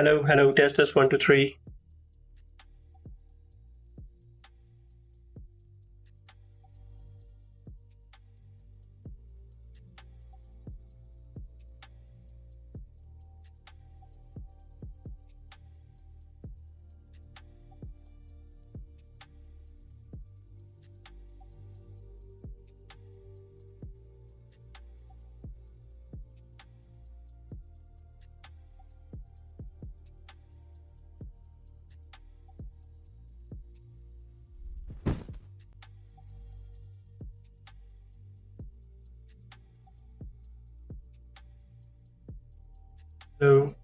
Hello, test 1, 2, 3. Hello.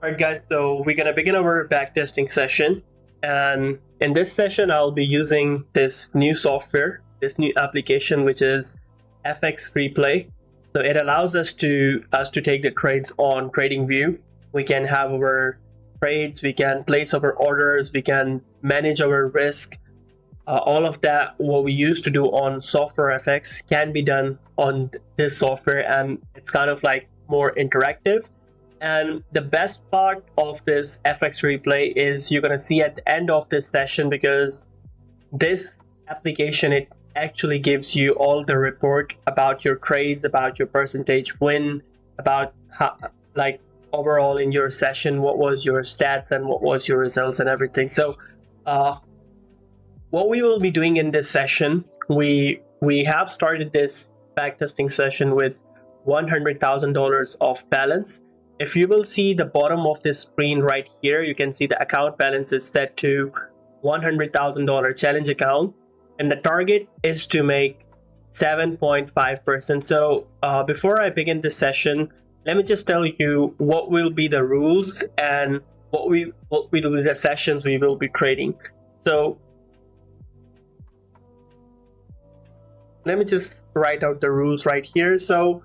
Alright guys, so we're gonna begin our backtesting session, and in this session I'll be using this new software, this new application, which is FX Replay. So it allows us to take the trades on TradingView. We can have our trades, we can place our orders, we can manage our risk. All of that, what we used to do on software FX, can be done on this software, and it's kind of like more interactive. And the best part of this FX Replay is you're going to see at the end of this session, because this application, it actually gives you all the report about your trades, about your percentage win, about how, like, overall in your session, what was your stats and what was your results and everything. So what we will be doing in this session, we have started this backtesting session with $100,000 of balance. If you will see the bottom of this screen right here, you can see the account balance is set to $100,000 challenge account, and the target is to make 7.5%. So before I begin this session, let me just tell you what will be the rules and what will be the sessions we will be trading. So let me just write out the rules right here. So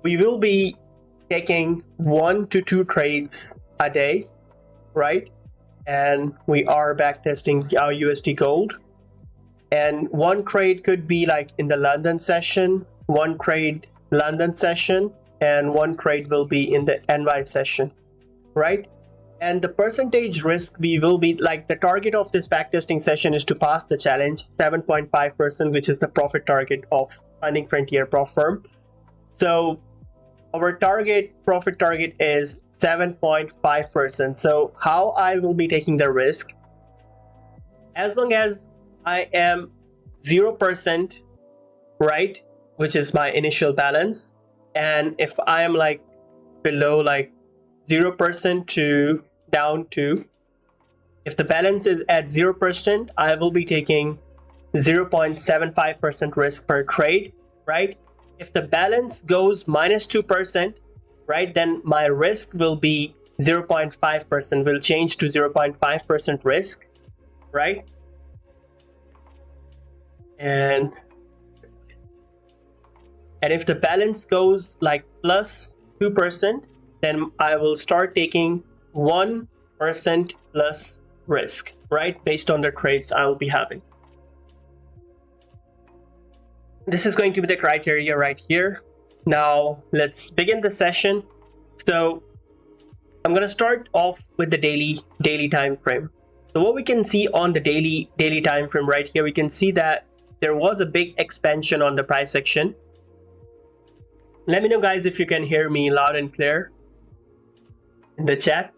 we will be taking 1 to 2 trades a day, right? And we are backtesting our USD gold. And one trade could be like in the London session, one trade London session, and one trade will be in the NY session, right? And the percentage risk, we will be like, the target of this backtesting session is to pass the challenge 7.5%, which is the profit target of Funding Frontier Prop Firm. So our profit target is 7.5%. So how I will be taking the risk, as long as I am 0%, right, which is my initial balance, and if I am like below like 0% to down to, if the balance is at 0%, I will be taking 0.75% risk per trade, right? If the balance goes -2%, right, then my risk will be 0.5%, will change to 0.5% risk, right? And if the balance goes like +2%, then I will start taking 1% plus risk, right, based on the trades I will be having. This is going to be the criteria right here. Now let's begin the session. So I'm going to start off with the daily time frame. So what we can see on the daily time frame right here, we can see that there was a big expansion on the price action. Let me know, guys, if you can hear me loud and clear in the chat.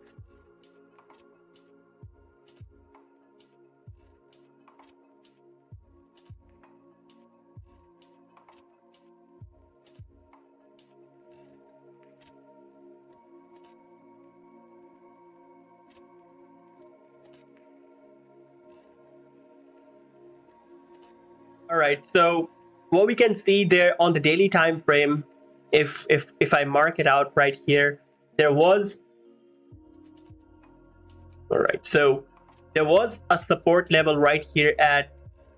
All right, so what we can see there on the daily time frame, if I mark it out right here, there was, all right, so there was a support level right here at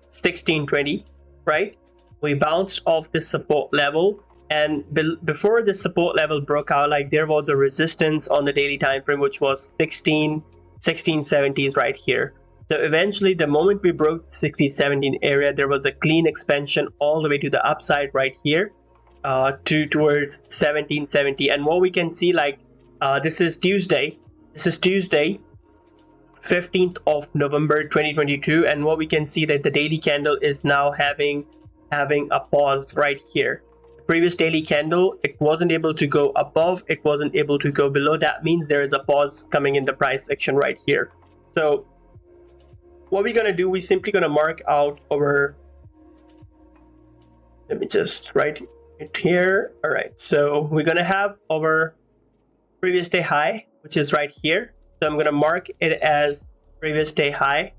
1620, right? We bounced off this support level, and before the support level broke out, like there was a resistance on the daily time frame, which was 1670s right here. So eventually, the moment we broke the 1617 area, there was a clean expansion all the way to the upside right here, towards 1770. And what we can see, like this is Tuesday, 15th of November 2022, and what we can see that the daily candle is now having a pause right here. The previous daily candle, it wasn't able to go above, it wasn't able to go below. That means there is a pause coming in the price section right here. So what we're gonna do, we're simply gonna mark out our, let me just write it here. All right, so we're gonna have our previous day high, which is right here. So I'm gonna mark it as previous day high.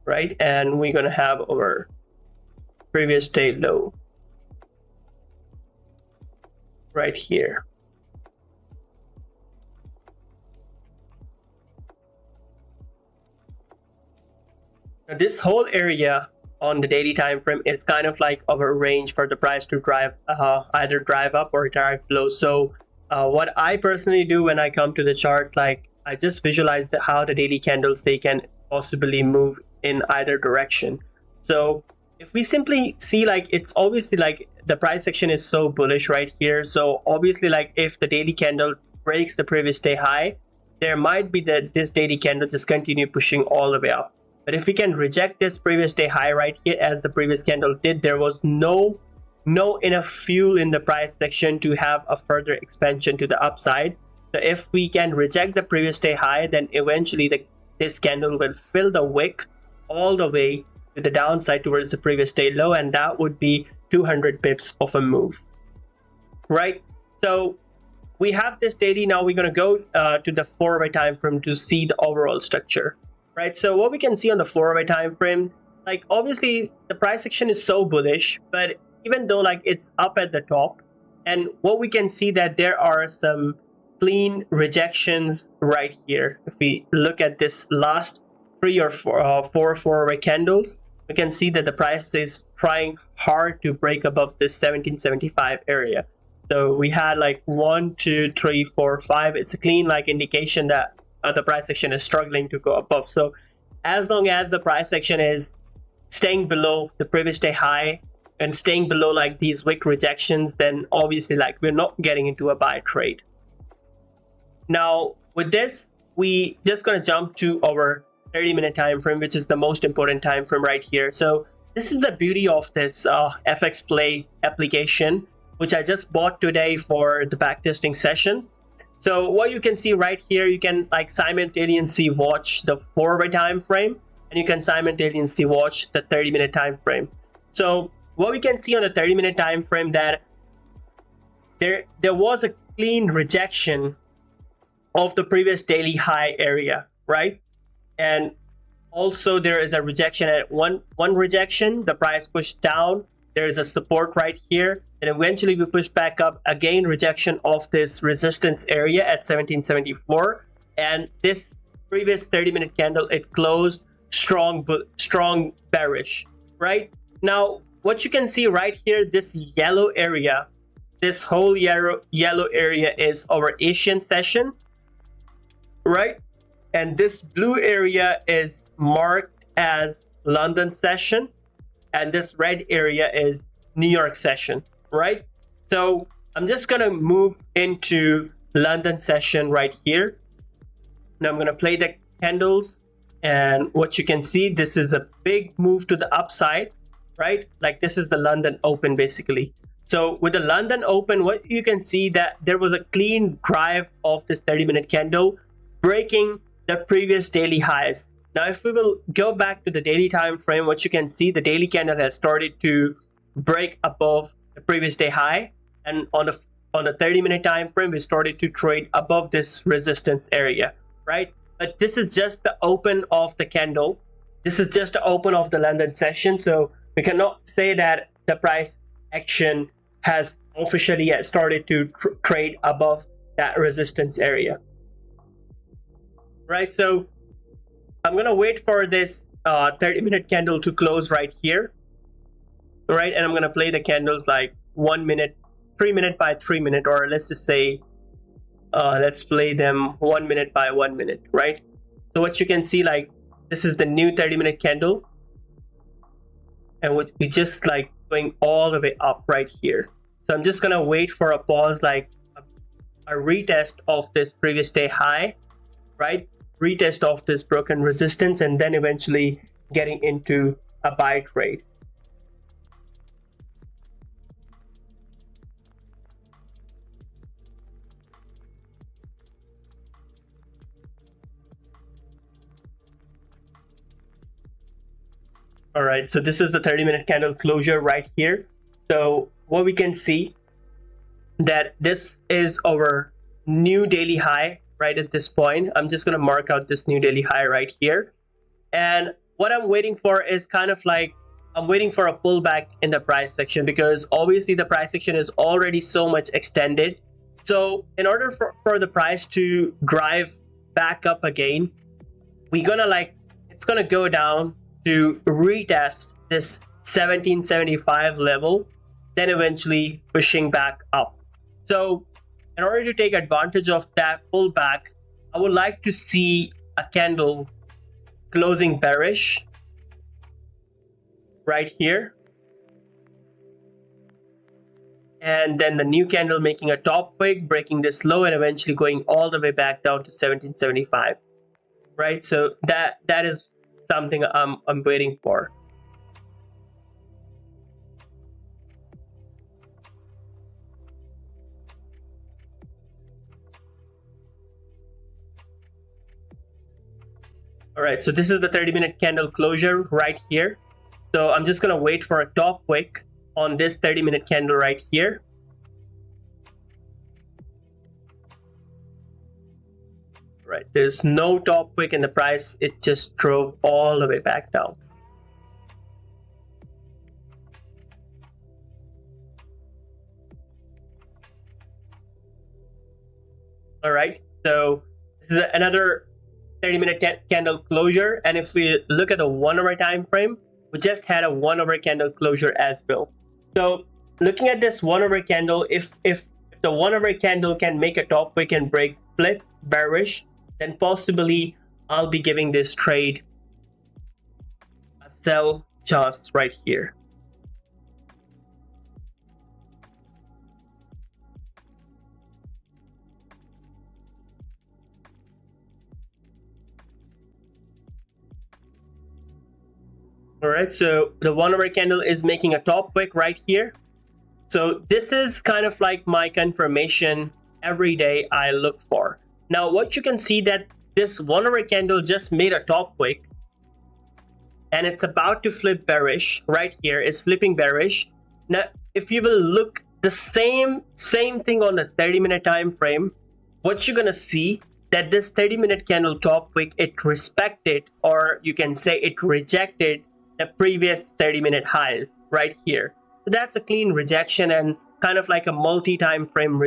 Right, and we're gonna have our previous day low right here. Now this whole area on the daily time frame is kind of like our range for the price to drive either drive up or drive low. So what I personally do when I come to the charts, like I just visualize how the daily candles, they can possibly move in either direction. So if we simply see, like it's obviously like the price action is so bullish right here. So obviously, like if the daily candle breaks the previous day high, there might be that this daily candle just continue pushing all the way up. But if we can reject this previous day high right here, as the previous candle did, there was no enough fuel in the price section to have a further expansion to the upside. So if we can reject the previous day high, then eventually this candle will fill the wick all the way to the downside towards the previous day low, and that would be 200 pips of a move, right? So we have this daily. Now we're going to go to the 4-hour time frame to see the overall structure. Right, so what we can see on the 4-hour time frame, like obviously the price action is so bullish, but even though like it's up at the top, and what we can see that there are some clean rejections right here. If we look at this last 3 or 4 4-hour candles, we can see that the price is trying hard to break above this 1775 area. So we had like 1 2 3 4 5. It's a clean like indication that the price action is struggling to go above. So as long as the price action is staying below the previous day high and staying below like these wick rejections, then obviously like we're not getting into a buy trade. Now with this, we just gonna jump to our 30-minute time frame, which is the most important time frame right here. So this is the beauty of this FX Play application, which I just bought today for the backtesting sessions. So what you can see right here, you can like simultaneously watch the 4-hour time frame, and you can simultaneously watch the 30-minute time frame. So what we can see on the 30-minute time frame, that there was a clean rejection of the previous daily high area, right? And also there is a rejection at one rejection, the price pushed down. There is a support right here, and eventually we push back up again, rejection of this resistance area at 1774, and this previous 30-minute candle, it closed strong bearish. Right now what you can see right here, this yellow area, this whole yellow area is our Asian session, right? And this blue area is marked as London session, and this red area is New York session, right? So I'm just gonna move into London session right here. Now I'm gonna play the candles, and what you can see, this is a big move to the upside, right? Like this is the London open basically. So with the London open, what you can see that there was a clean drive of this 30-minute candle, breaking the previous daily highs. Now, if we will go back to the daily time frame, what you can see, the daily candle has started to break above the previous day high, and on the on the 30-minute time frame, we started to trade above this resistance area, right? But this is just the open of the candle. This is just the open of the London session. So we cannot say that the price action has officially yet started to trade above that resistance area, right? So I'm gonna wait for this 30-minute candle to close right here, right? And I'm gonna play the candles like 1 minute, 3 minute by 3 minute, or let's just say let's play them 1 minute by 1 minute, right? So what you can see, like, this is the new 30-minute candle, and we just like going all the way up right here. So I'm just gonna wait for a pause, like a retest of this previous day high, right? Retest of this broken resistance, and then eventually getting into a buy trade. All right, so this is the 30-minute candle closure right here. So what we can see, that this is our new daily high right at this point. I'm just going to mark out this new daily high right here. And what I'm waiting for is kind of like, I'm waiting for a pullback in the price section, because obviously the price section is already so much extended. So in order for the price to drive back up again, we're gonna like, it's gonna go down to retest this 1775 level, then eventually pushing back up. So in order to take advantage of that pullback, I would like to see a candle closing bearish right here, and then the new candle making a top wick, breaking this low, and eventually going all the way back down to 1775, right? So that is something I'm waiting for. All right, so this is the 30-minute candle closure right here. So I'm just gonna wait for a top wick on this 30-minute candle right here. Right, there's no top wick in the price. It just drove all the way back down. All right, so this is another 30-minute candle closure, and if we look at the 1 hour time frame, we just had a 1 hour candle closure as well. So looking at this 1 hour candle, if the 1 hour candle can make a top wick and break flip bearish, then possibly I'll be giving this trade a sell chance right here. All right, so the 1 hour candle is making a top wick right here. So this is kind of like my confirmation every day I look for. Now what you can see, that this 1 hour candle just made a top wick and it's about to flip bearish right here. It's flipping bearish. Now if you will look the same thing on the 30-minute time frame, what you're gonna see, that this 30-minute candle top wick, it respected, or you can say it rejected, the previous 30-minute highs right here. So that's a clean rejection and kind of like a multi-time frame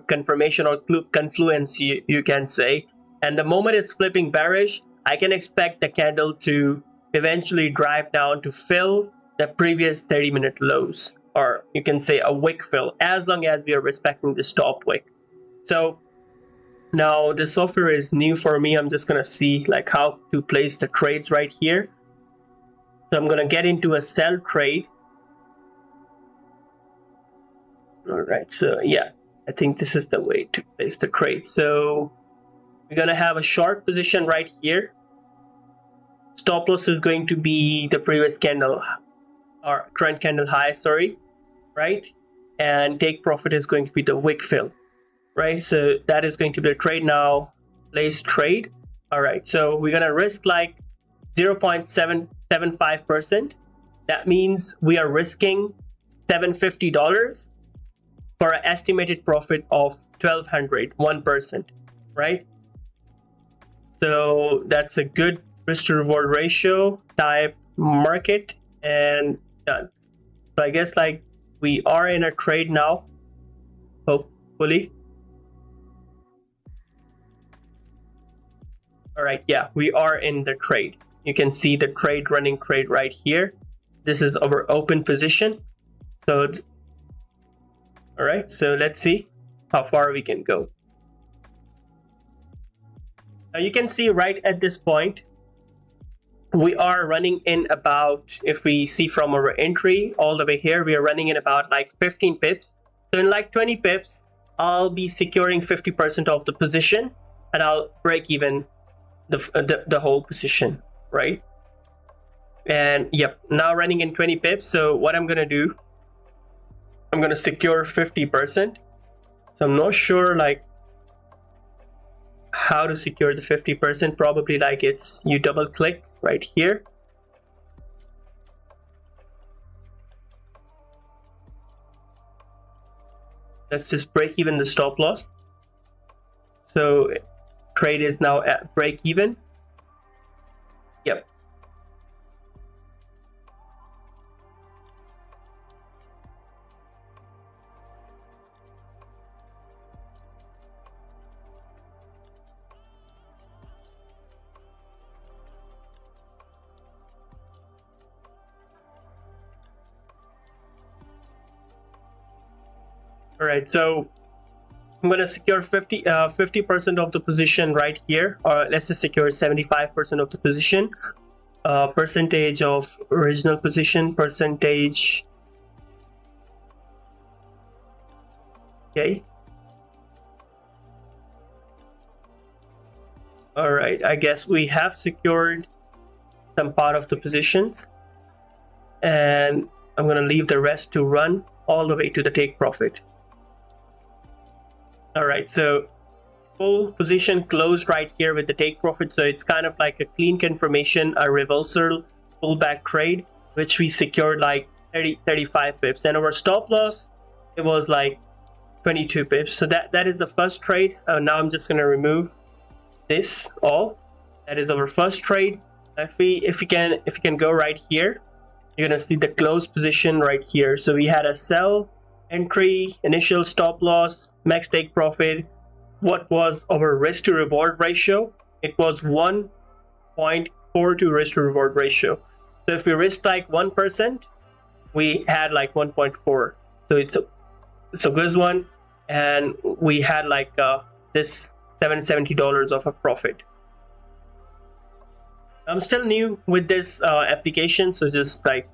confirmation or confluence, you can say. And the moment it's flipping bearish, I can expect the candle to eventually drive down to fill the previous 30-minute lows, or you can say a wick fill, as long as we are respecting the stop wick. So now the software is new for me. I'm just gonna see like how to place the trades right here. So I'm gonna get into a sell trade. All right, so yeah, I think this is the way to place the trade. So we're gonna have a short position right here. Stop loss is going to be the previous candle, or trend candle high, sorry, right? And take profit is going to be the wick fill, right? So that is going to be the trade now. Place trade. All right, so we're gonna risk like 0.775%. That means we are risking $750. for an estimated profit of 1200, 1%, right? So that's a good risk to reward ratio, type market, and done. So I guess like we are in a trade now, hopefully. All right, yeah, we are in the trade. You can see the running trade right here. This is our open position. So, all right, so let's see how far we can go. Now you can see right at this point, we are running in about, if we see from our entry all the way here, we are running in about like 15 pips. So in like 20 pips, I'll be securing 50% of the position and I'll break even the whole position, right? And yep, now running in 20 pips. So what I'm gonna do, I'm gonna secure 50%. So I'm not sure like how to secure the 50%. Probably like it's you double click right here. Let's just break even the stop loss. So trade is now at break even. Yep. All right, so I'm going to secure 50% of the position right here, or let's just secure 75% of the position. Percentage of original position, percentage. Okay. All right, I guess we have secured some part of the positions, and I'm going to leave the rest to run all the way to the take profit. All right, so full position closed right here with the take profit. So it's kind of like a clean confirmation, a reversal pullback trade, which we secured like 35 pips. And our stop loss, it was like 22 pips. So that is the first trade. Now I'm just going to remove this all. That is our first trade. If you can go right here, you're going to see the close position right here. So we had a sell, entry, initial stop loss, max take profit. What was our risk to reward ratio? It was 1.42 risk to reward ratio. So if we risked like 1%, we had like 1.4. So it's a good one, and we had like this $770 of a profit. I'm still new with this application, so just like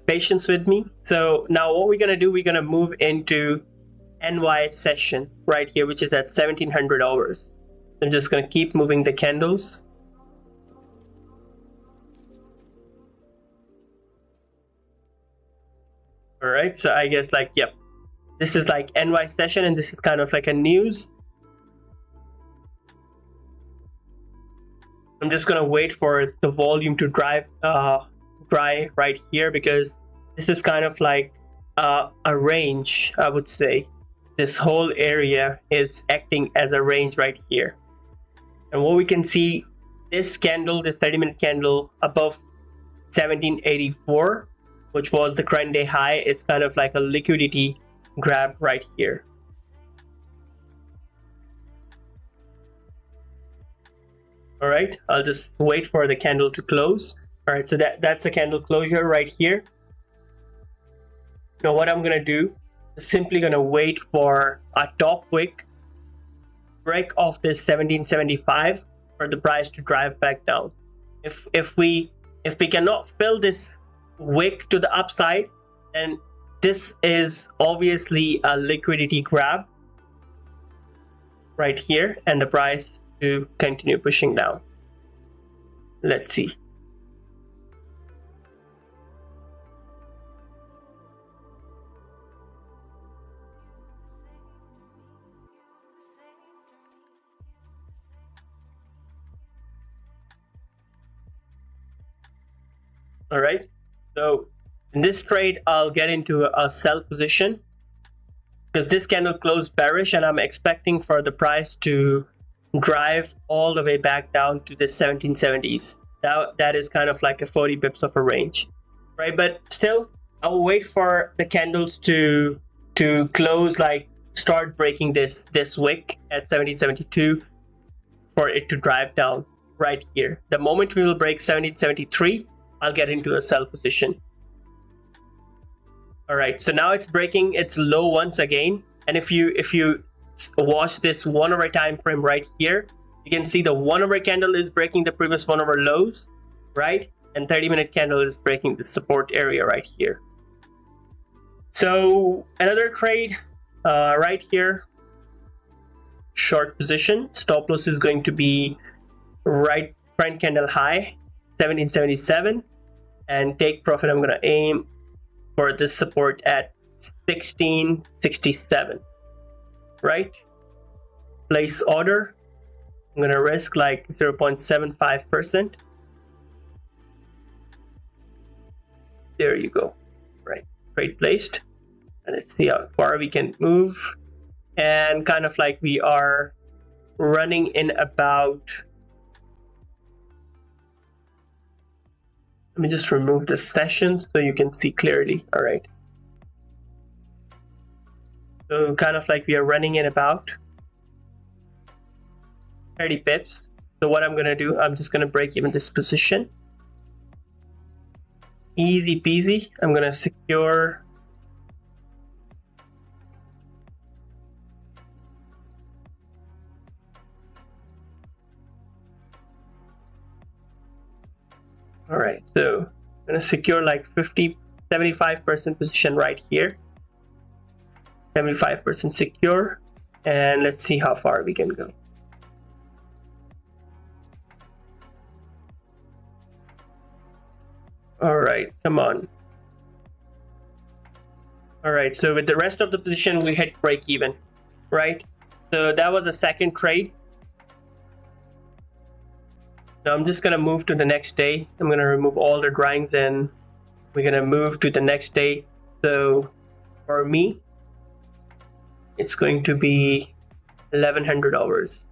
patience with me. So now what we're gonna do, we're gonna move into NY session right here, which is at $1,700. I'm just gonna keep moving the candles. All right, so I guess like, yep, this is like NY session, and this is kind of like a news. I'm just gonna wait for the volume to dry right here, because this is kind of like a range, I would say. This whole area is acting as a range right here. And what we can see, this candle, this 30-minute candle above 1784, which was the current day high, it's kind of like a liquidity grab right here. All right, I'll just wait for the candle to close. All right, so that's a candle closure right here. Now what I'm gonna do is simply gonna wait for a top wick break off this 1775 for the price to drive back down. If we cannot fill this wick to the upside, then this is obviously a liquidity grab right here, and the price to continue pushing down. Let's see. All right, so in this trade, I'll get into a sell position. because this candle closed bearish, and I'm expecting for the price to drive all the way back down to the 1770s. That is kind of like a 40 bips of a range, right? But still, I'll wait for the candles to close, like start breaking this wick at 1772 for it to drive down right here. The moment we will break 1773, I'll get into a sell position. All right, so now it's breaking its low once again, and if you watch this 1 hour time frame right here, you can see the 1 hour candle is breaking the previous 1 hour lows, right? And 30-minute candle is breaking the support area right here. So another trade right here, short position. Stop loss is going to be right front candle high 1777, and take profit, I'm going to aim for this support at 1667, right? Place order, I'm going to risk like 0.75%. There you go, right? Trade placed, and let's see how far we can move. And kind of like we are running in about, let me just remove the session so you can see clearly. All right, so kind of like we are running in about 30 pips. So what I'm gonna do, I'm just gonna break even this position, easy peasy. I'm gonna secure all right, so I'm gonna secure like 75% position right here, 75% secure, and let's see how far we can go. All right, come on. All right, so with the rest of the position, we hit break even, right? So that was the second trade. Now I'm just gonna move to the next day. I'm gonna remove all the drawings and we're gonna move to the next day. So for me, it's going to be $1,100.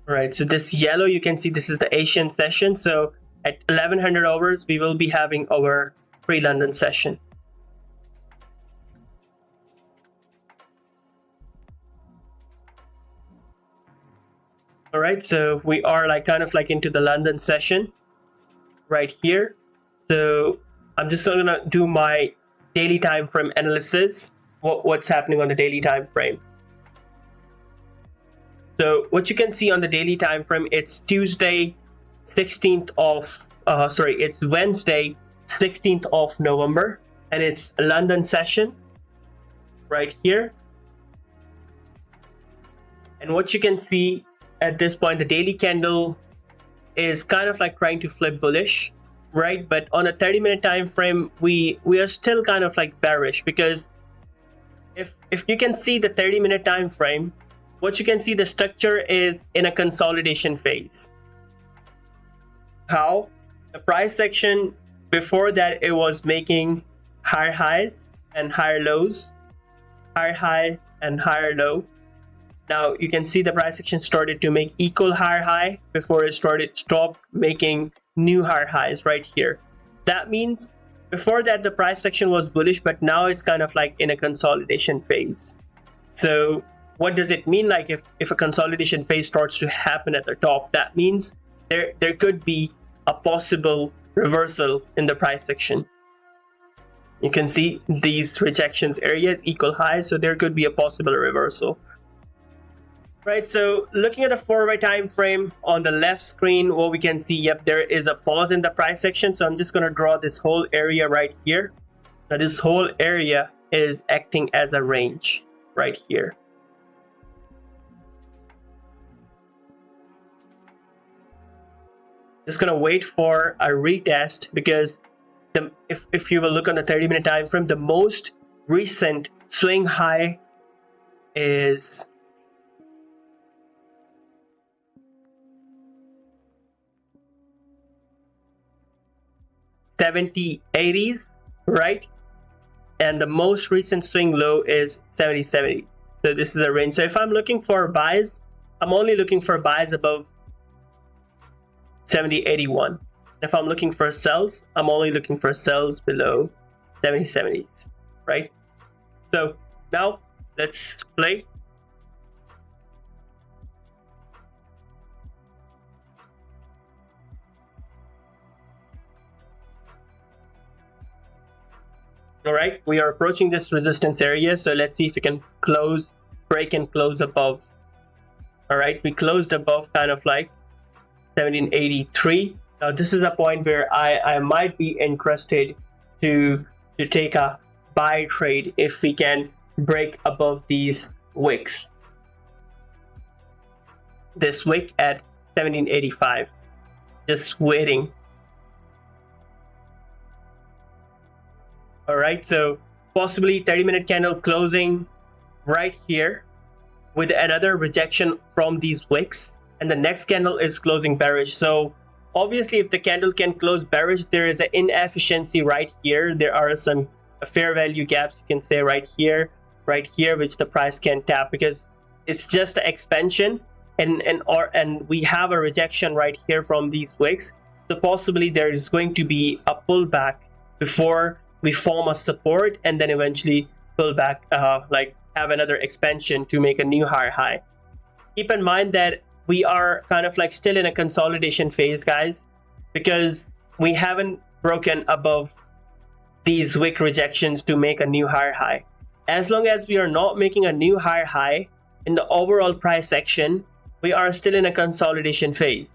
All right, so this yellow, you can see this is the Asian session. So at 1100 hours, we will be having our pre-London session. All right, so we are like kind of like into the London session right here. So I'm just gonna do my daily time frame analysis. What's happening on the daily time frame? So what you can see on the daily time frame, it's Tuesday, 16th of it's Wednesday, 16th of November, and it's a London session right here. And what you can see at this point, the daily candle is kind of like trying to flip bullish, right? But on a 30-minute time frame, we are still kind of like bearish, because if you can see the 30-minute time frame, what you can see, the structure is in a consolidation phase. How? The price section before that, it was making higher highs and higher lows, higher high and higher low. Now you can see the price action started to make equal higher high before it stopped making new higher highs right here. That means before that the price action was bullish, but now it's kind of like in a consolidation phase. So what does it mean? Like if a consolidation phase starts to happen at the top, that means there could be a possible reversal in the price action. You can see these rejections areas equal highs, so there could be a possible reversal. Right, so looking at the 4-hour time frame on the left screen, what we can see, yep, there is a pause in the price section. So I'm just going to draw this whole area right here. Now this whole area is acting as a range right here. Just going to wait for a retest, because if you will look on the 30-minute time frame, the most recent swing high is 70.80s, right? And the most recent swing low is 70.70. So this is a range. So if I'm looking for buys, I'm only looking for buys above 70.81. If I'm looking for sells, I'm only looking for sells below 70.70s, right? So now let's play. All right, we are approaching this resistance area, so let's see if we can break and close above. All right, we closed above kind of like 1783. Now this is a point where I might be interested to take a buy trade if we can break above these wicks. This wick at 1785, just waiting. All right, so possibly 30-minute candle closing right here with another rejection from these wicks, and the next candle is closing bearish. So obviously if the candle can close bearish, there is an inefficiency right here. There are some fair value gaps, you can say, right here, which the price can tap, because it's just an expansion, and we have a rejection right here from these wicks. So possibly there is going to be a pullback before we form a support, and then eventually pull back, like have another expansion to make a new higher high. Keep in mind that we are kind of like still in a consolidation phase, guys, because we haven't broken above these wick rejections to make a new higher high. As long as we are not making a new higher high in the overall price action, we are still in a consolidation phase,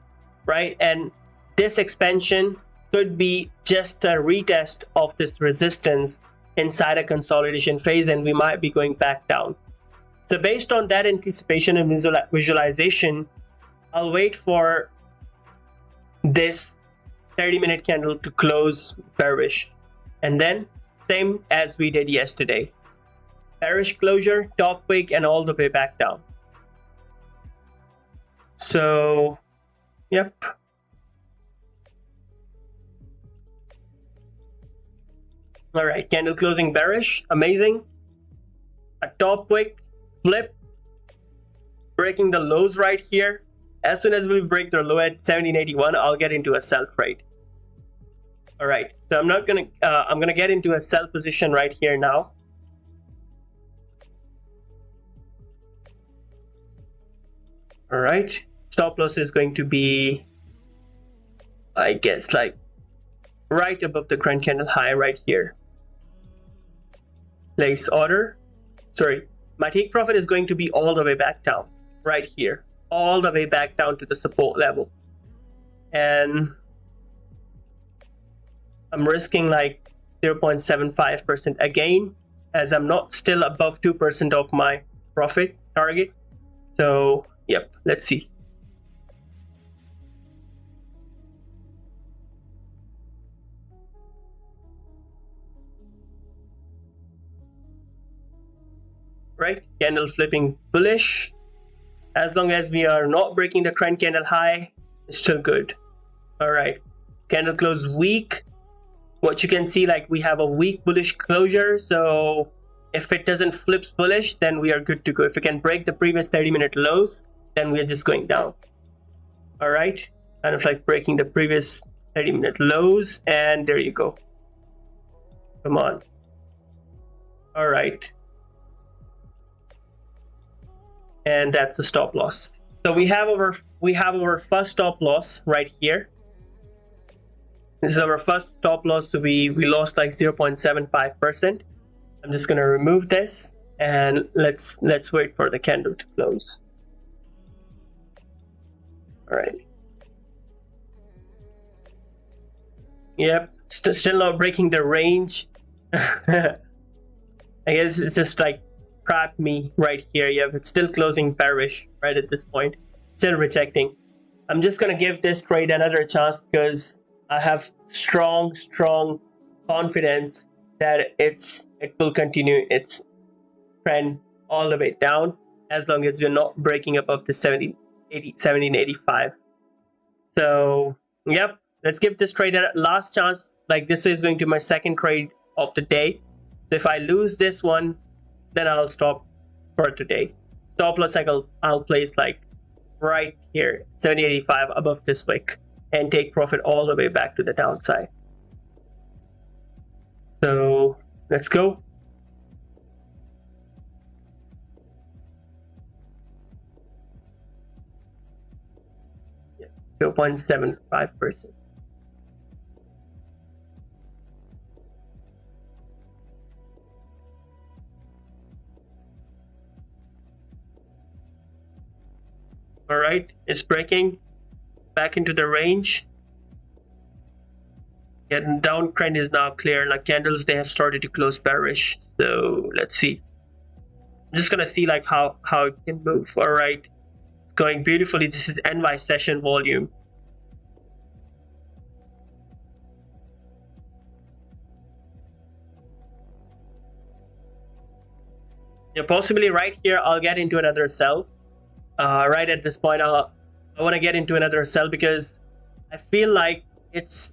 right? And this expansion could be just a retest of this resistance inside a consolidation phase, and we might be going back down. So based on that anticipation and visualization, I'll wait for this 30-minute candle to close bearish, and then same as we did yesterday, bearish closure, top wick, and all the way back down. So yep, all right, candle closing bearish, amazing. A top wick flip, breaking the lows right here. As soon as we break the low at 1781, I'll get into a sell trade. All right, so I'm gonna get into a sell position right here now. All right, stop loss is going to be, I guess, like right above the current candle high right here. Place order. Sorry, my take profit is going to be all the way back down right here, all the way back down to the support level, and I'm risking like 0.75% again, as I'm not still above 2% of my profit target. So yep, let's see. Right, candle flipping bullish. As long as we are not breaking the trend candle high, it's still good. All right, candle close weak. What you can see, like we have a weak bullish closure, so if it doesn't flip bullish, then we are good to go. If we can break the previous 30-minute lows, then we're just going down. All right, kind of like breaking the previous 30-minute lows, and there you go. Come on. All right, and that's the stop loss. So we have our first stop loss right here. This is our first stop loss, so we lost like 0.75%. I'm just gonna remove this, and let's wait for the candle to close. All right. Yep, still not breaking the range. I guess it's just like trapped me right here. Yep, it's still closing bearish right at this point, still rejecting. I'm just gonna give this trade another chance because I have strong confidence that it will continue its trend all the way down, as long as you're not breaking above the 1785. So yep, let's give this trade a last chance like this is going to be my second trade of the day. So if I lose this one, then I'll stop for today. Stop loss I'll place like right here, 70.85 above this wick, and take profit all the way back to the downside. So let's go. Yeah, 0.75%. All right, it's breaking back into the range. Yeah, the downtrend is now clear. Like candles, they have started to close bearish. So let's see. I'm just gonna see like how it can move. All right, going beautifully. This is NY session volume. Yeah, possibly right here I'll get into another sell. Right at this point, I want to get into another sell because I feel like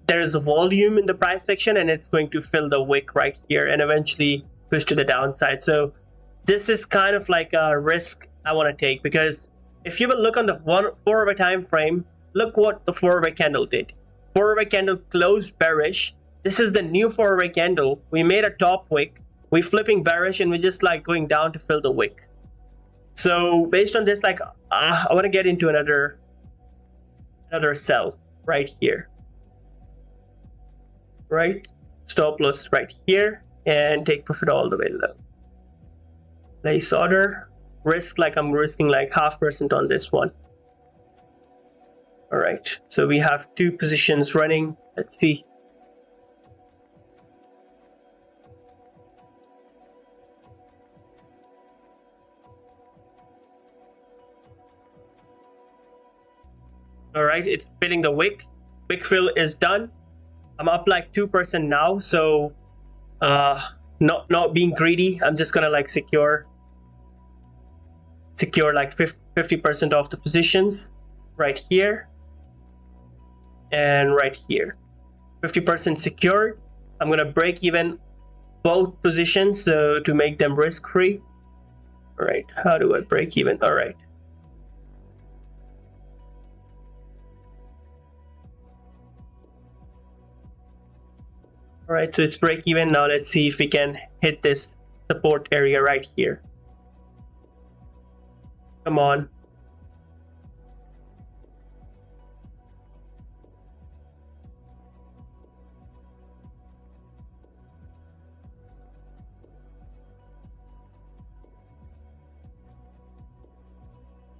there's a volume in the price section and it's going to fill the wick right here and eventually push to the downside. So this is kind of like a risk I want to take, because if you will look on the 4-hour time frame, look what the 4-hour candle did. 4-hour candle closed bearish. This is the new 4-hour candle. We made a top wick, we flipping bearish, and we're just like going down to fill the wick. So based on this, like I want to get into another sell right here, right? Stop loss right here and take profit all the way low. Nice order. Risk, like I'm risking like 0.5% on this one. All right, so we have 2 positions running. Let's see. All right, it's filling the wick. Wick fill is done. I'm up like 2% now, so not being greedy. I'm just gonna like secure like 50% of the positions right here and right here. 50% secured. I'm gonna break even both positions so to make them risk free. All right, how do I break even? All right. All right, so it's break even. Now let's see if we can hit this support area right here. Come on.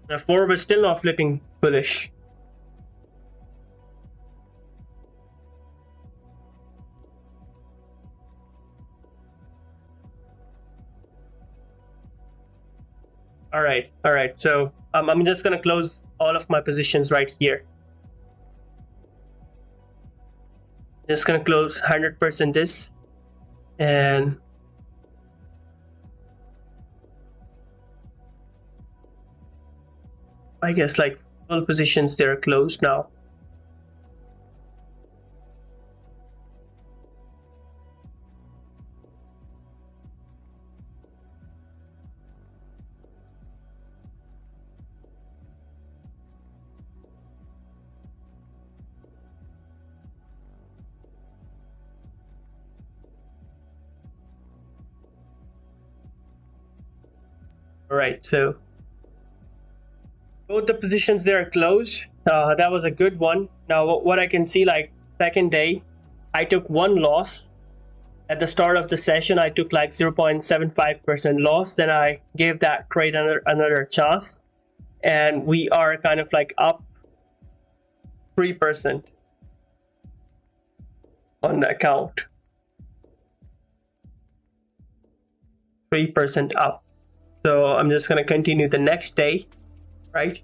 Now forward still not flipping bullish. All right. So I'm just gonna close all of my positions right here. Just gonna close 100% this, and I guess like all positions they're closed now. All right, so both the positions they are closed. That was a good one. Now what I can see, like second day, I took 1 loss. At the start of the session, I took like 0.75% loss. Then I gave that trade another chance, and we are kind of like up 3% on the account. 3% up. So I'm just gonna continue the next day, right?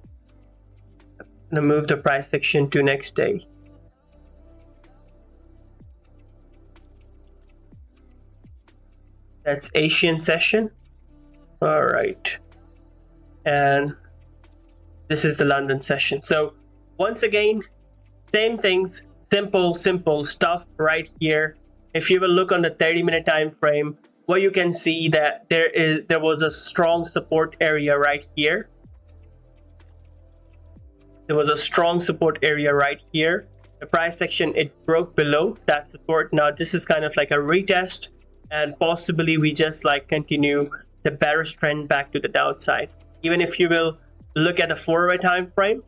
I'm gonna move the price section to next day. That's Asian session. All right. And this is the London session. So once again, same things, simple stuff right here. If you will look on the 30-minute time frame, what you can see that there was a strong support area right here. There was a strong support area right here. The price action, it broke below that support. Now this is kind of like a retest, and possibly we just like continue the bearish trend back to the downside. Even if you will look at the 4-hour time frame,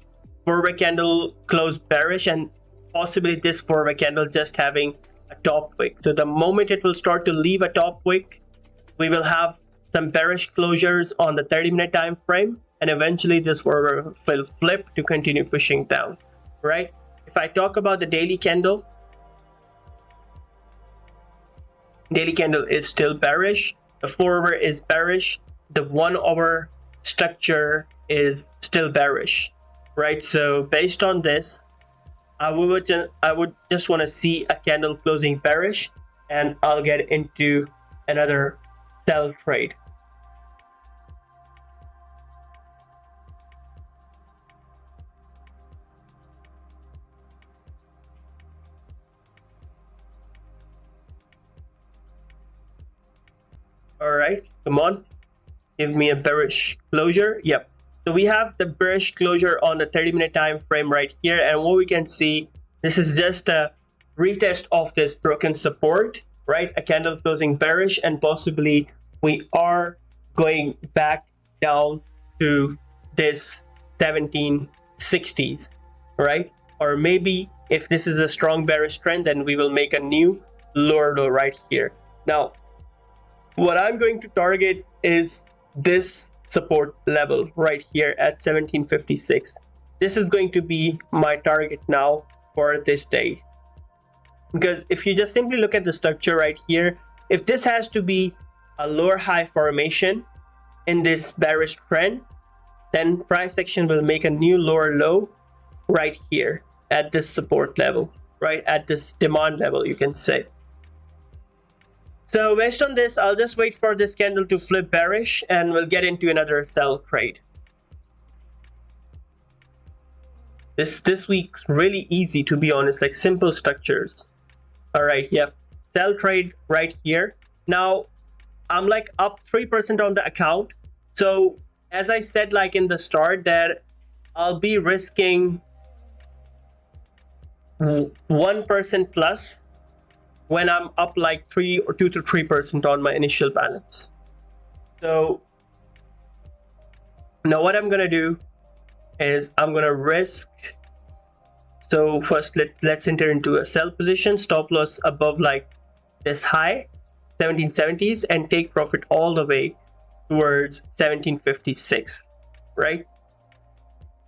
4-hour candle closed bearish, and possibly this 4-hour candle just having a top wick. So the moment it will start to leave a top wick, we will have some bearish closures on the 30-minute time frame, and eventually this 4-hour will flip to continue pushing down, right? If I talk about the daily candle is still bearish. The 4-hour is bearish. The 1-hour structure is still bearish, right? So based on this, I would just want to see a candle closing bearish, and I'll get into another sell trade. All right, come on, give me a bearish closure. Yep. So we have the bearish closure on the 30-minute time frame right here, and what we can see, this is just a retest of this broken support, right? A candle closing bearish, and possibly we are going back down to this 1760s, right? Or maybe if this is a strong bearish trend, then we will make a new lower low right here. Now, what I'm going to target is this support level right here at 1756. This is going to be my target now for this day, because if you just simply look at the structure right here, if this has to be a lower high formation in this bearish trend, then price action will make a new lower low right here at this support level, right at this demand level, you can say. So based on this, I'll just wait for this candle to flip bearish, and we'll get into another sell trade. This week's really easy, to be honest, like simple structures. All right, yep, sell trade right here. Now I'm like up 3% on the account. So as I said, like in the start, that I'll be risking 1% plus when I'm up like 2 to 3% on my initial balance. So now what I'm gonna do is I'm gonna risk. So first let's enter into a sell position, stop loss above like this high 1770s, and take profit all the way towards 1756, right?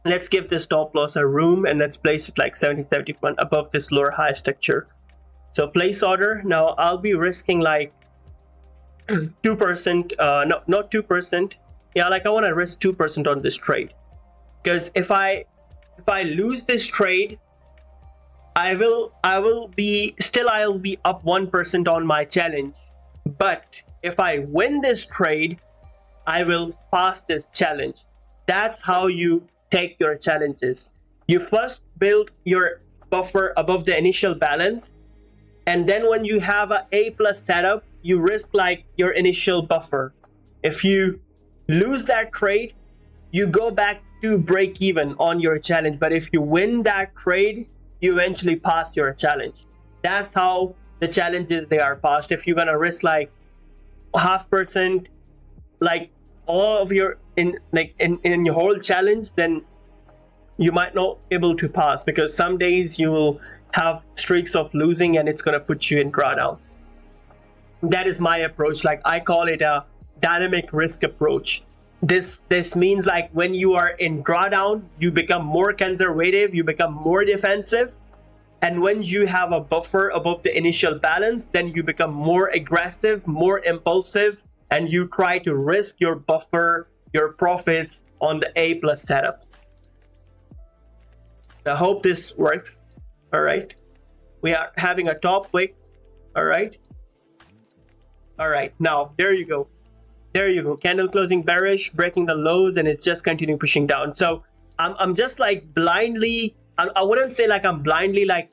Let's give this stop loss a room, and let's place it like 1771 above this lower high structure. So place order. Now I'll be risking like 2%, no, not 2%. Yeah, like I want to risk 2% on this trade, because if I lose this trade, I'll be up 1% on my challenge. But if I win this trade, I will pass this challenge. That's how you take your challenges. You first build your buffer above the initial balance, and then when you have a A+ setup, you risk like your initial buffer. If you lose that trade, you go back to break even on your challenge. But if you win that trade, you eventually pass your challenge. That's how the challenges they are passed. If you're gonna risk like 0.5%, like all of your in your whole challenge, then you might not be able to pass, because some days you will have streaks of losing and it's going to put you in drawdown. That is my approach. Like I call it a dynamic risk approach. This means like when you are in drawdown, you become more conservative, you become more defensive, and when you have a buffer above the initial balance, then you become more aggressive, more impulsive, and you try to risk your buffer, your profits on the A+ setup. I hope this works. All right, we are having a top wick. All right, now there you go, candle closing bearish, breaking the lows, and it's just continuing pushing down. So I'm just like blindly, I wouldn't say like I'm blindly like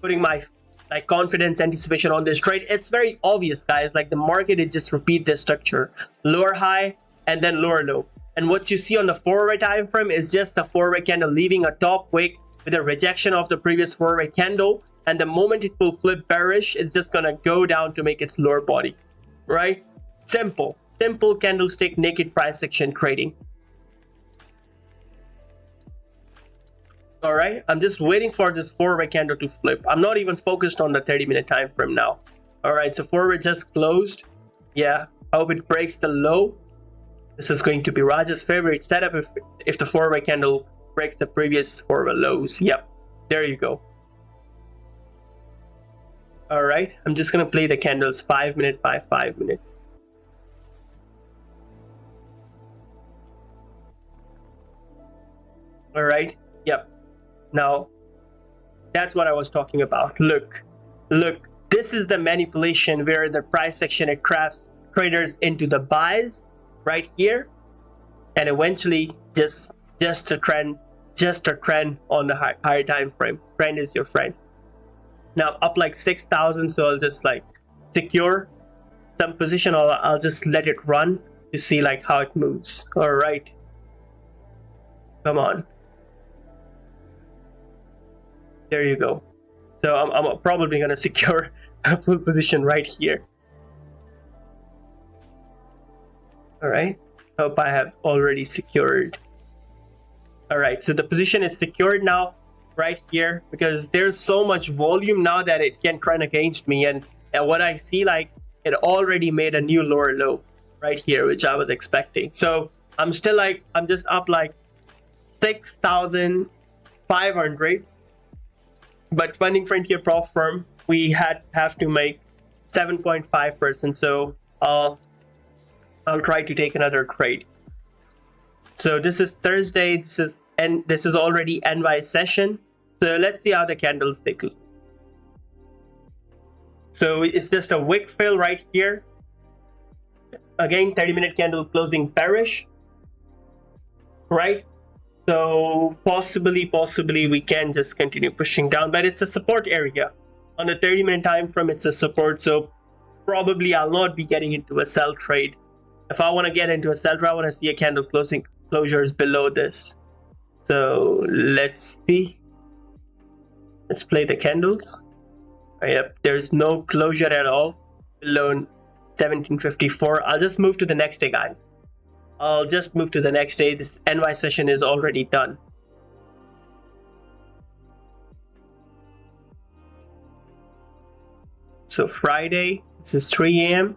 putting my like confidence anticipation on this trade. It's very obvious, guys. Like the market, it just repeat this structure: lower high and then lower low. And what you see on the 4-hour time frame is just a 4-hour candle leaving a top wick with a rejection of the previous 4-hour candle. And the moment it will flip bearish, it's just gonna go down to make its lower body, right? Simple candlestick naked price action trading. All right, I'm just waiting for this 4-hour candle to flip. I'm not even focused on the 30-minute time frame now. All right, so 4-hour just closed. Yeah, I hope it breaks the low. This is going to be Raj's favorite setup if the 4-hour candle breaks the previous 4-hour lows. Yep, there you go. All right, I'm just gonna play the candles 5 minute by 5 minute. All right, yep. Now, that's what I was talking about. Look, this is the manipulation where the price action, it traps traders into the buys right here, and eventually just a trend on the higher time frame. Trend is your friend. Now up like 6,000, so I'll just like secure some position, or I'll just let it run to see like how it moves. All right, come on. There you go. So I'm probably gonna secure a full position right here. All right, hope I have already secured. All right, so the position is secured now right here, because there's so much volume now that it can trend against me, and what I see, like it already made a new lower low right here, which I was expecting. So I'm still like, I'm just up like 6,500, but funding frontier prof firm, we have to make 7.5%. So I'll try to take another trade. So this is Thursday, this is already NY session. So let's see how the candles take. So it's just a wick fill right here. Again, 30-minute candle closing bearish, right? So possibly we can just continue pushing down, but it's a support area. On the 30-minute time frame, it's a support, so probably I'll not be getting into a sell trade. If I want to get into a sell trade, I want to see a candle closures below this. So let's see. Let's play the candles. Yep, there's no closure at all below 1754. I'll just move to the next day, guys. I'll just move to the next day. This NY session is already done. So Friday, this is 3 a.m.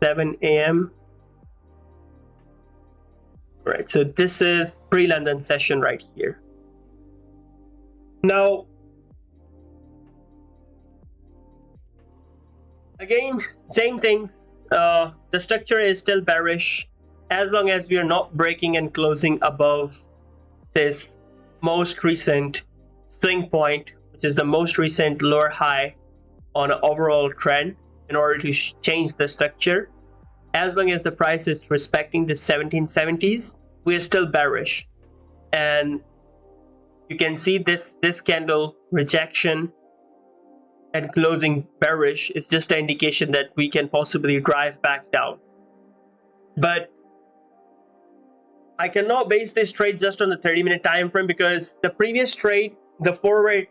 7 a.m. Right, so this is pre-London session right here. Now, again, same things. The structure is still bearish as long as we are not breaking and closing above this most recent swing point, which is the most recent lower high on an overall trend, in order to change the structure. As long as the price is respecting the 1770s, we are still bearish. And you can see this candle rejection and closing bearish is just an indication that we can possibly drive back down. But I cannot base this trade just on the 30-minute time frame, because the previous trade, the 4-hour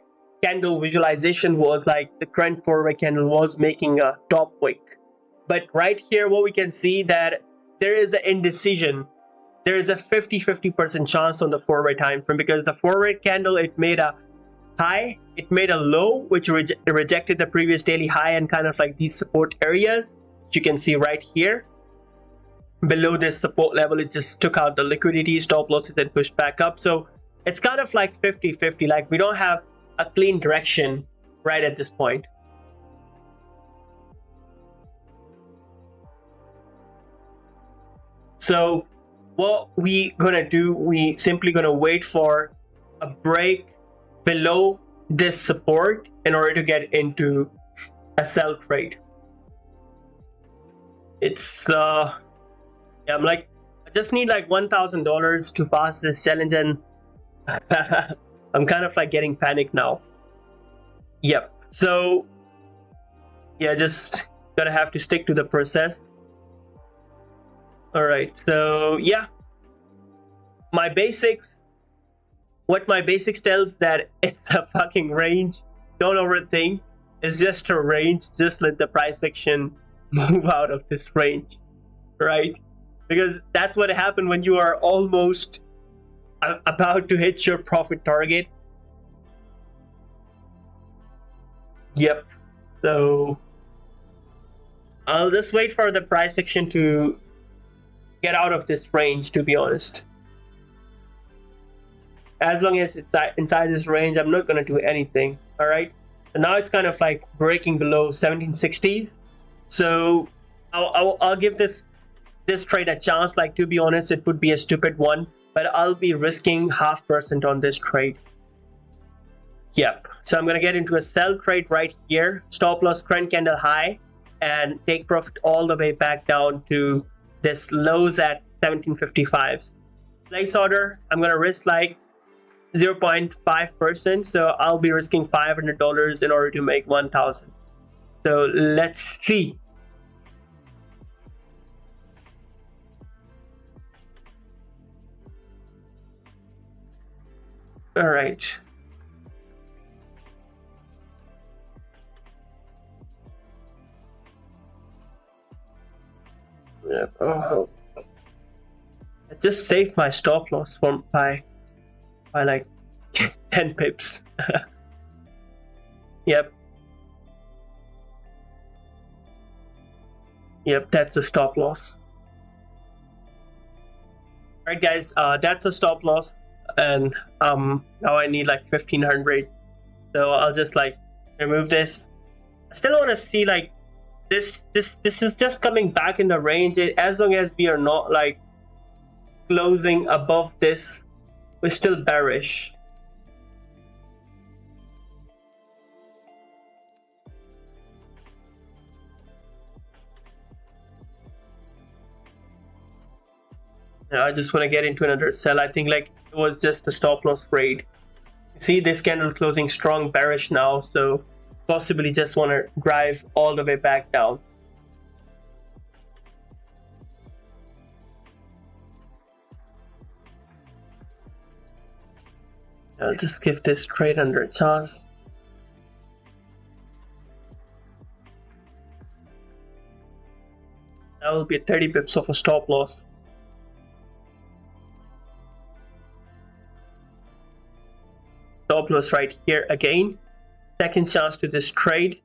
candle visualization was like the current 4-hour candle was making a top wick. But right here, what we can see that there is an indecision. There is a 50% chance on the 4-hour time frame, because the 4-hour candle, it made a high, it made a low, which rejected the previous daily high, and kind of like these support areas, which you can see right here. Below this support level, it just took out the liquidity, stop losses, and pushed back up. So it's kind of like 50-50, like we don't have a clean direction right at this point. So what we gonna do, we simply gonna wait for a break below this support in order to get into a sell trade. It's yeah, I'm like, I just need like $1,000 to pass this challenge, and I'm kind of like getting panicked now. Yep. So yeah, just gonna have to stick to the process. All right. So yeah, my basics. What my basics tells that it's a fucking range. Don't overthink. It's just a range. Just let the price action move out of this range, right? Because that's what happened when you are almost about to hit your profit target. Yep. So I'll just wait for the price action to get out of this range, to be honest. As long as it's inside this range, I'm not going to do anything. All right. And now it's kind of like breaking below 1760s. So I'll give this trade a chance. Like, to be honest, it would be a stupid one, but I'll be risking 0.5% on this trade. Yep. So I'm going to get into a sell trade right here. Stop loss current candle high and take profit all the way back down to this lows at 1755. Place order, I'm going to risk like 0.5%. So I'll be risking $500 in order to make 1,000. So let's see. All right. Yep. Oh, I just saved my stop loss by like 10 pips. Yep. Yep, that's a stop loss. Alright guys, that's a stop loss, and now I need like 1500. So I'll just like remove this. I still want to see like this is just coming back in the range. As long as we are not like closing above this, we're still bearish. Now I just want to get into another sell. I think like it was just a stop loss trade. See this candle closing strong bearish now, so possibly just want to drive all the way back down. I'll just give this trade under a chance. That will be 30 pips of a stop loss. Stop loss right here again. Second chance to this trade.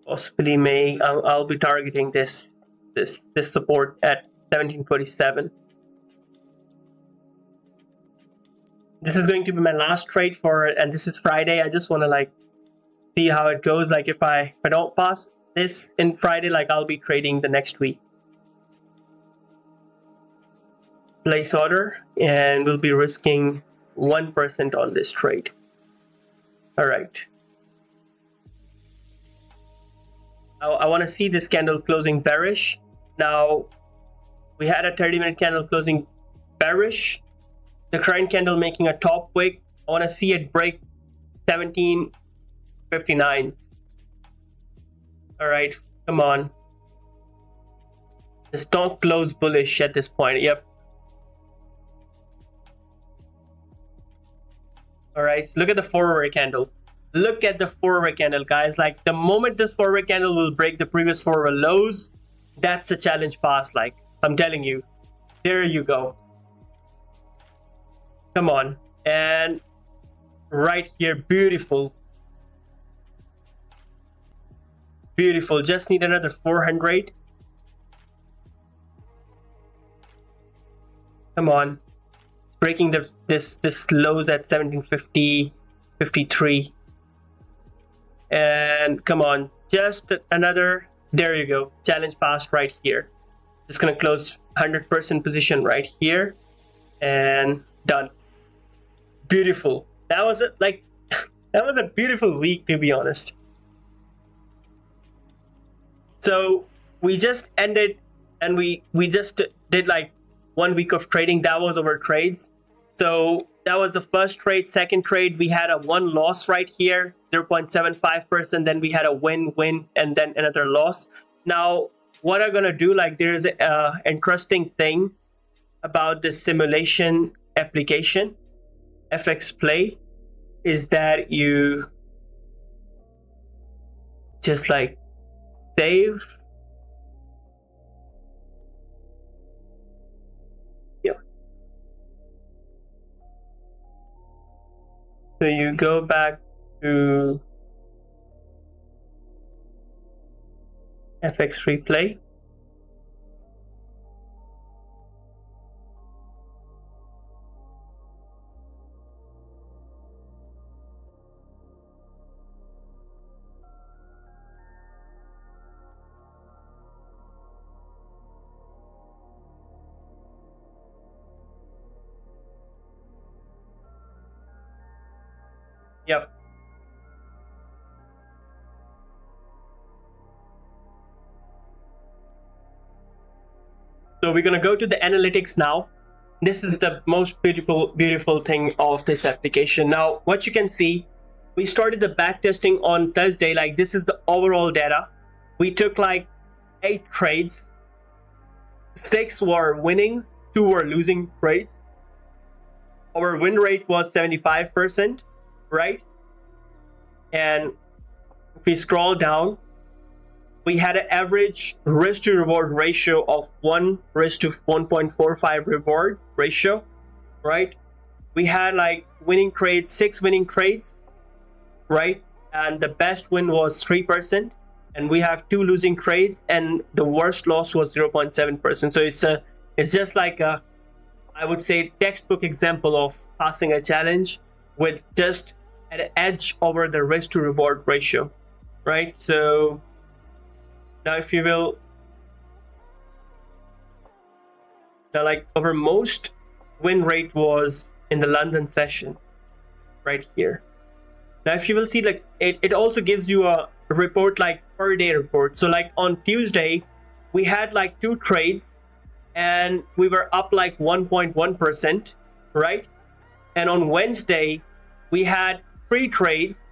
Possibly I'll be targeting this support at 1747. This is going to be my last trade and this is Friday. I just want to like see how it goes. Like if I don't pass this in Friday, like I'll be trading the next week. Place order, and we'll be risking 1% on this trade. All right. I want to see this candle closing bearish. Now, we had a 30-minute candle closing bearish. The current candle making a top wick. I want to see it break 1759s. All right, come on. Just don't close bullish at this point. Yep. All right, so look at the 4-hour candle. Look at the 4-hour candle, guys. Like the moment this 4-hour candle will break the previous 4-hour lows, that's a challenge pass. Like I'm telling you, there you go. Come on, and right here, beautiful, beautiful. Just need another 400. Come on. Breaking this lows at 1750, 53, and come on, just another. There you go, challenge passed right here. Just gonna close 100% position right here, and done. Beautiful. That was it. Like that was a beautiful week, to be honest. So we just ended, and we just did like 1 week of trading. That was our trades. So that was the first trade. Second trade, we had a one loss right here, 0.75%. Then we had a win, and then another loss. Now, what I'm gonna do, like, there is a interesting thing about this simulation application, FX Play, is that you just like save. So you go back to FX Replay. Yep. So we're gonna go to the analytics now. This is the most beautiful thing of this application. Now, what you can see, we started the backtesting on Thursday. Like, this is the overall data. We took like 8 trades. 6 were winnings, 2 were losing trades. Our win rate was 75%, right? And if we scroll down, we had an average risk to reward ratio of 1:1.45 reward ratio, right? We had like winning trades, 6 winning trades, right? And the best win was 3%. And we have 2 losing trades, and the worst loss was 0.7%. So it's just like a, I would say, textbook example of passing a challenge with just an edge over the risk to reward ratio, right? So now, if you will, now like our most win rate was in the London session right here. Now, if you will see, like, it also gives you a report, like per day report. So like on Tuesday, we had like 2 trades and we were up like 1.1%, right? And on Wednesday, we had 3 trades,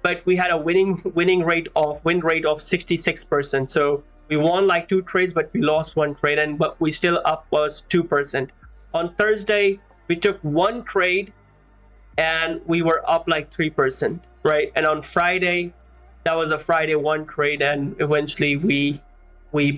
but we had a win rate of 66%. So we won like 2 trades, but we lost 1 trade, and what we still up was 2%. On Thursday, we took 1 trade and we were up like 3%, right? And on Friday, that was a Friday 1 trade, and eventually we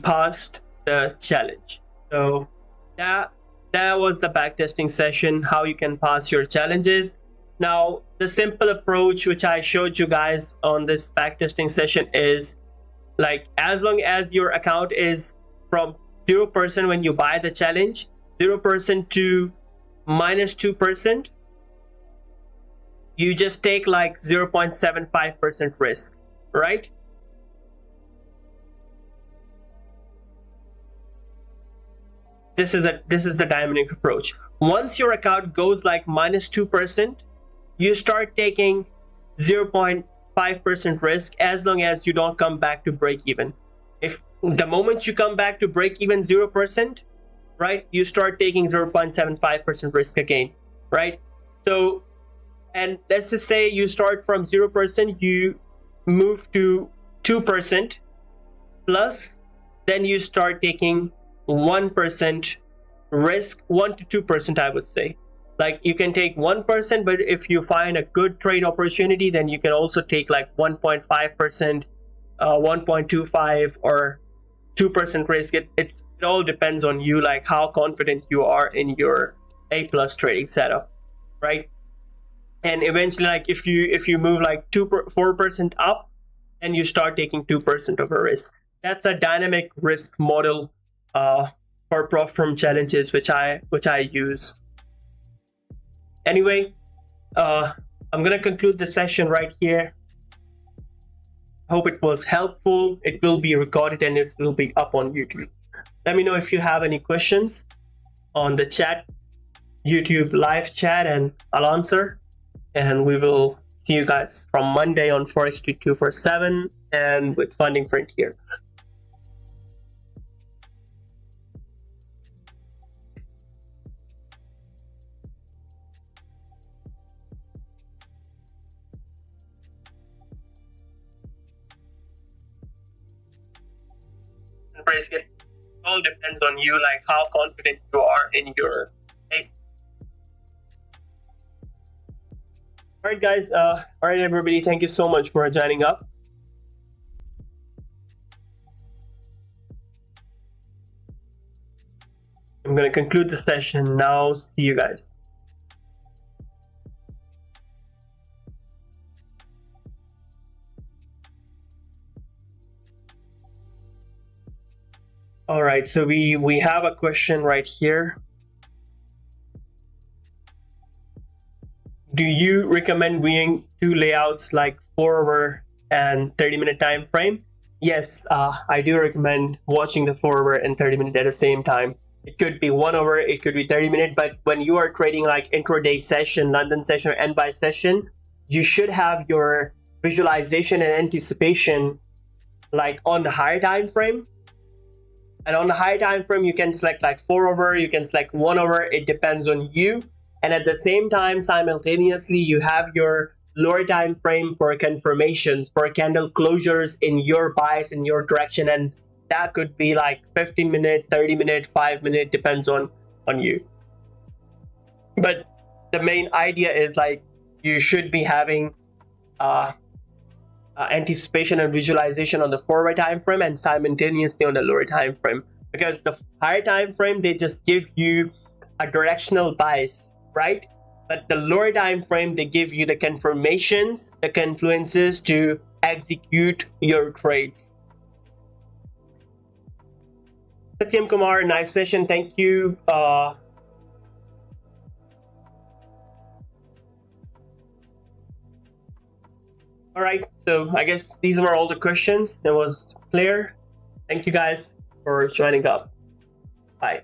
passed the challenge. So that was the backtesting session, how you can pass your challenges. Now, the simple approach which I showed you guys on this backtesting session is, like, as long as your account is from 0% when you buy the challenge, 0% to -2%, you just take like 0.75% risk, right? This is the dynamic approach. Once your account goes like -2%, you start taking 0.5% risk, as long as you don't come back to break even. If the moment you come back to break even 0%, right, you start taking 0.75% risk again, right? So, and let's just say you start from 0%, you move to 2% plus, then you start taking 1% risk, 1 to 2%, I would say. Like, you can take 1%, but if you find a good trade opportunity, then you can also take like 1.5%, 1.25, or 2% risk. It all depends on you, like how confident you are in your A+ trading setup, right? And eventually, like, if you move like 4% up, and you start taking 2% of a risk. That's a dynamic risk model for profit from challenges, which I use. Anyway, I'm gonna conclude the session right here. Hope it was helpful. It will be recorded and it will be up on YouTube. Let me know if you have any questions on the chat, YouTube live chat, and I'll answer. And we will see you guys from Monday on Forex 2247 and with Funding Frontier. risk. It all depends on you, like how confident you are in your trade. All right, guys. All right, everybody. Thank you so much for joining up. I'm going to conclude the session now. See you guys. All right, so we have a question right here. Do you recommend viewing two layouts like 4-hour and 30-minute time frame? Yes, I do recommend watching the 4-hour and 30-minute at the same time. It could be 1 hour, it could be 30-minute, but when you are trading like intraday session, London session, or end by session, you should have your visualization and anticipation like on the higher time frame. And on the higher time frame, you can select like 4-hour, you can select 1 hour, it depends on you. And at the same time, simultaneously, you have your lower time frame for confirmations, for candle closures in your bias, in your direction. And that could be like 15-minute, 30-minute, 5-minute, depends on you. But the main idea is like you should be having anticipation and visualization on the 4-hour time frame and simultaneously on the lower time frame, because the higher time frame, they just give you a directional bias, right? But the lower time frame, they give you the confirmations, the confluences to execute your trades. Satyam Kumar, nice session, thank you. All right, so I guess these were all the questions. It was clear. Thank you guys for joining up. Bye.